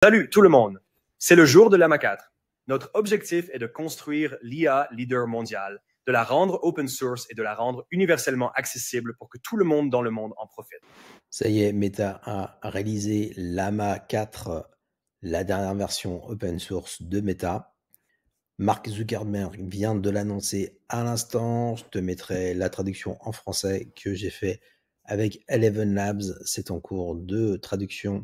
Salut tout le monde, c'est le jour de l'AMA 4. Notre objectif est de construire l'IA leader mondial, de la rendre open source et de la rendre universellement accessible pour que tout le monde dans le monde en profite. Ça y est, Meta a réalisé l'AMA 4, la dernière version open source de Meta. Mark Zuckerberg vient de l'annoncer à l'instant. Je te mettrai la traduction en français que j'ai fait avec Eleven Labs. C'est en cours de traduction.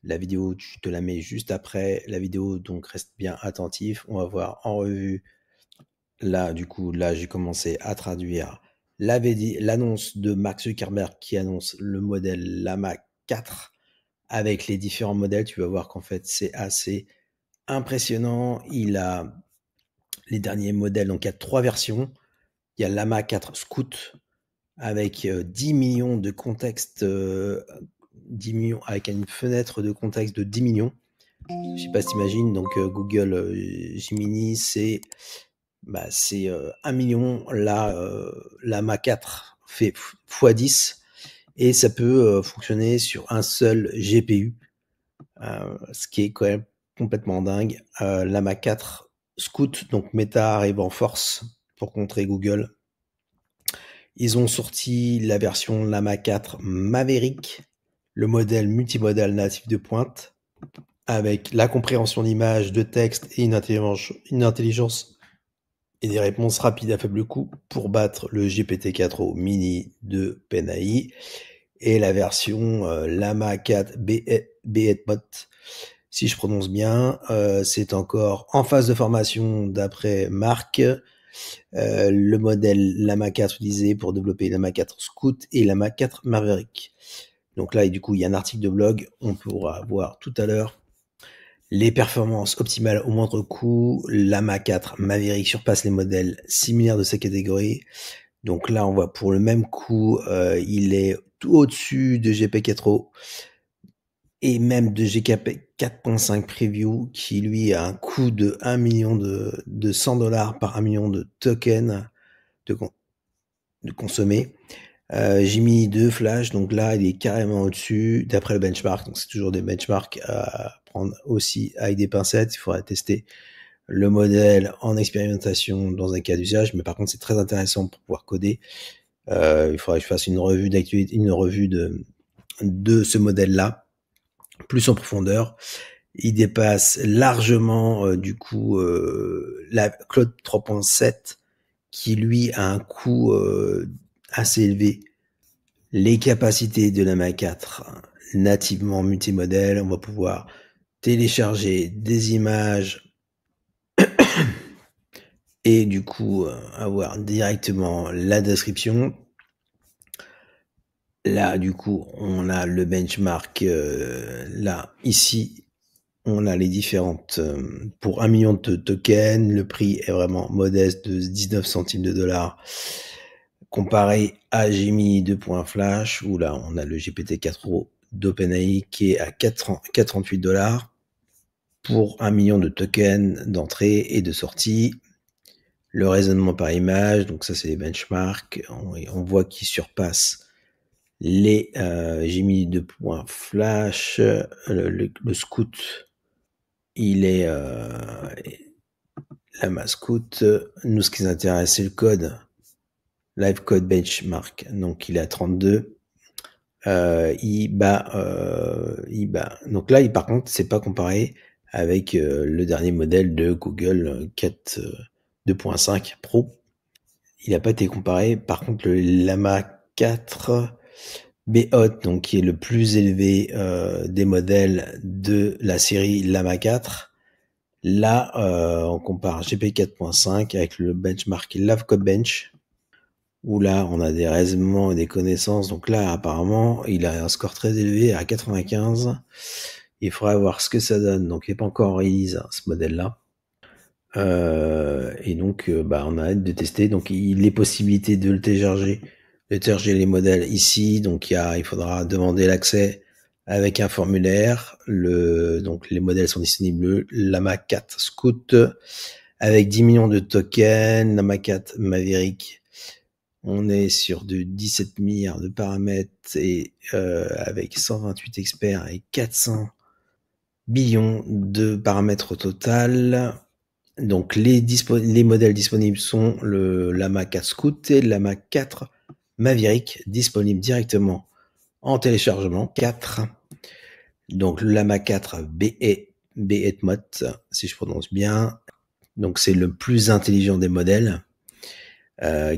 La vidéo, tu te la mets juste après la vidéo, donc reste bien attentif. On va voir en revue. Là, du coup, j'ai commencé à traduire l'annonce de Mark Zuckerberg qui annonce le modèle Llama 4 avec les différents modèles. Tu vas voir qu'en fait, c'est assez impressionnant. Il a les derniers modèles, donc il y a 3 versions. Il y a Llama 4 Scout avec 10 millions de contextes, 10 millions, avec une fenêtre de contexte de 10 millions. Je sais pas si t'imagines, donc Google Gemini, c'est 1 million. Là, Llama 4 fait x10 et ça peut fonctionner sur un seul GPU, ce qui est quand même complètement dingue. Llama 4 Scout, donc Meta arrive en force pour contrer Google. Ils ont sorti la version Llama 4 Maverick, le modèle multimodal natif de pointe, avec la compréhension d'image, de texte et une intelligence et des réponses rapides à faible coût pour battre le GPT-4o mini de OpenAI et la version Llama 4 Behemoth, si je prononce bien. C'est encore en phase de formation d'après Marc. Le modèle Llama 4 utilisé pour développer Llama 4 Scout et Llama 4 Maverick. Donc là, et du coup, il y a un article de blog. On pourra voir tout à l'heure les performances optimales au moindre coût. Llama 4 Maverick surpasse les modèles similaires de sa catégorie. Donc là, on voit pour le même coût, il est tout au-dessus de GP4o et même de GKP 4.5 Preview qui lui a un coût de 1 million de $100 par 1 million de tokens de consommer. Gemini 2 Flash, donc là il est carrément au-dessus d'après le benchmark. Donc c'est toujours des benchmarks à prendre aussi avec des pincettes. Il faudra tester le modèle en expérimentation dans un cas d'usage, mais par contre c'est très intéressant pour pouvoir coder. Il faudra que je fasse une revue d'actualité, une revue de ce modèle-là, plus en profondeur. Il dépasse largement du coup la Claude 3.7 qui lui a un coût assez élevé. Les capacités de Llama 4 nativement multimodèle, on va pouvoir télécharger des images et du coup avoir directement la description. Là, du coup, on a le benchmark. Là, ici, on a les différentes. Pour 1 million de tokens, le prix est vraiment modeste de 19 centimes de dollars. Comparé à Gemini 2.flash, où là, on a le GPT-4o d'OpenAI qui est à 438 dollars pour 1 million de tokens d'entrée et de sortie. Le raisonnement par image, donc ça, c'est les benchmarks. On voit qu'il surpasse les Gemini 2.flash. Le Scout, il est la Scout. Nous, ce qui nous intéresse, c'est le code. Live code benchmark, donc il est à 32. Il bat. Donc là, par contre, c'est pas comparé avec le dernier modèle de Google 4 2.5 Pro. Il n'a pas été comparé. Par contre, le Llama 4 Behemoth, donc qui est le plus élevé des modèles de la série Llama 4. Là, on compare GP 4.5 avec le benchmark Live Code Bench, où là, on a des raisonnements et des connaissances. Donc là, apparemment, il a un score très élevé à 95. Il faudra voir ce que ça donne. Donc, il n'est pas encore en release, ce modèle-là. Et donc, on a hâte de tester. Donc, il est possibilité de le télécharger, les modèles ici. Donc, il faudra demander l'accès avec un formulaire. Donc, les modèles sont disponibles. Llama 4 Scout avec 10 millions de tokens. Llama 4 Maverick. On est sur de 17 milliards de paramètres et avec 128 experts et 400 billions de paramètres au total. Donc les modèles disponibles sont le Llama 4 Scout et le Llama 4 Maverick, disponibles directement en téléchargement 4. Donc le Llama 4 Behemoth, si je prononce bien. Donc c'est le plus intelligent des modèles,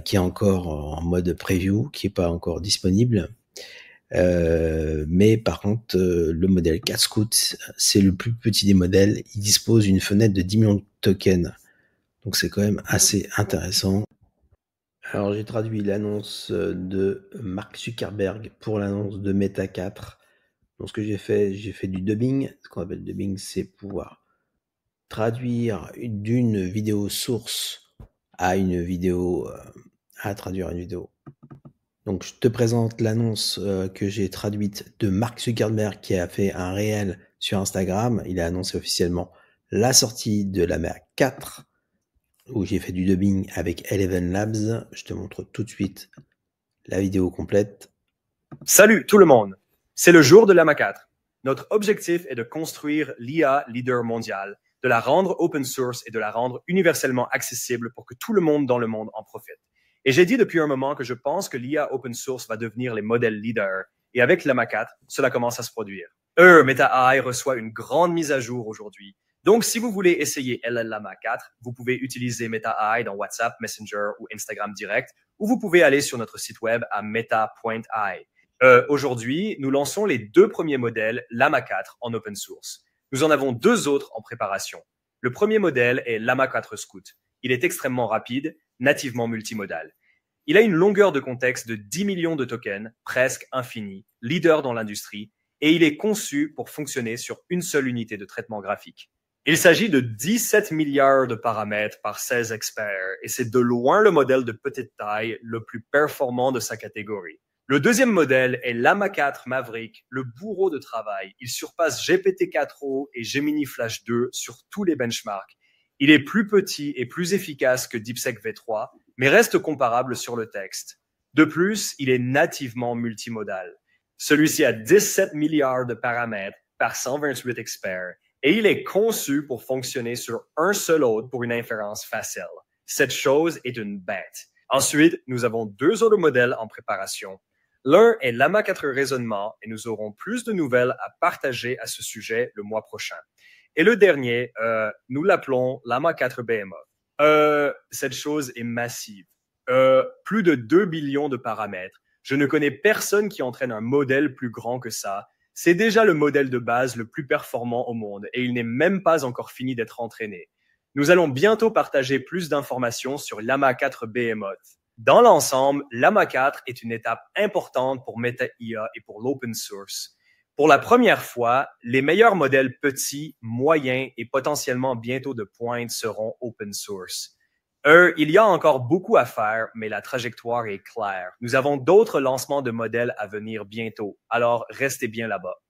qui est encore en mode preview, qui n'est pas encore disponible. Mais par contre, le modèle 4 Scout, c'est le plus petit des modèles. Il dispose d'une fenêtre de 10 millions de tokens. Donc c'est quand même assez intéressant. Alors j'ai traduit l'annonce de Mark Zuckerberg pour l'annonce de Meta 4. Donc ce que j'ai fait du dubbing. Ce qu'on appelle dubbing, c'est pouvoir traduire d'une vidéo source à une vidéo, à traduire une vidéo. Donc je te présente l'annonce que j'ai traduite de Mark Zuckerberg qui a fait un réel sur Instagram. Il a annoncé officiellement la sortie de la Llama 4 où j'ai fait du dubbing avec Eleven Labs. Je te montre tout de suite la vidéo complète. Salut tout le monde, c'est le jour de Llama 4. Notre objectif est de construire l'IA leader mondial, de la rendre open source et de la rendre universellement accessible pour que tout le monde dans le monde en profite. Et j'ai dit depuis un moment que je pense que l'IA open source va devenir les modèles leaders. Et avec Llama 4, cela commence à se produire. Meta AI reçoit une grande mise à jour aujourd'hui. Donc, si vous voulez essayer Llama 4, vous pouvez utiliser Meta AI dans WhatsApp, Messenger ou Instagram Direct, ou vous pouvez aller sur notre site web à meta.ai. Aujourd'hui, nous lançons les 2 premiers modèles Llama 4 en open source. Nous en avons 2 autres en préparation. Le premier modèle est Llama 4 Scout. Il est extrêmement rapide, nativement multimodal. Il a une longueur de contexte de 10 millions de tokens, presque infinie, leader dans l'industrie, et il est conçu pour fonctionner sur une seule unité de traitement graphique. Il s'agit de 17 milliards de paramètres par 16 experts, et c'est de loin le modèle de petite taille le plus performant de sa catégorie. Le deuxième modèle est Llama 4 Maverick, le bourreau de travail. Il surpasse GPT-4o et Gemini Flash 2 sur tous les benchmarks. Il est plus petit et plus efficace que DeepSeek V3, mais reste comparable sur le texte. De plus, il est nativement multimodal. Celui-ci a 17 milliards de paramètres par 128 experts et il est conçu pour fonctionner sur un seul hôte pour une inférence facile. Cette chose est une bête. Ensuite, nous avons 2 autres modèles en préparation. L'un est Llama 4 Raisonnement et nous aurons plus de nouvelles à partager à ce sujet le mois prochain. Et le dernier, nous l'appelons Llama 4 Behemoth. Cette chose est massive. Plus de 2 billions de paramètres. Je ne connais personne qui entraîne un modèle plus grand que ça. C'est déjà le modèle de base le plus performant au monde et il n'est même pas encore fini d'être entraîné. Nous allons bientôt partager plus d'informations sur Llama 4 Behemoth. Dans l'ensemble, Llama 4 est une étape importante pour Meta IA et pour l'open source. Pour la première fois, les meilleurs modèles petits, moyens et potentiellement bientôt de pointe seront open source. Il y a encore beaucoup à faire, mais la trajectoire est claire. Nous avons d'autres lancements de modèles à venir bientôt, alors restez bien là-bas.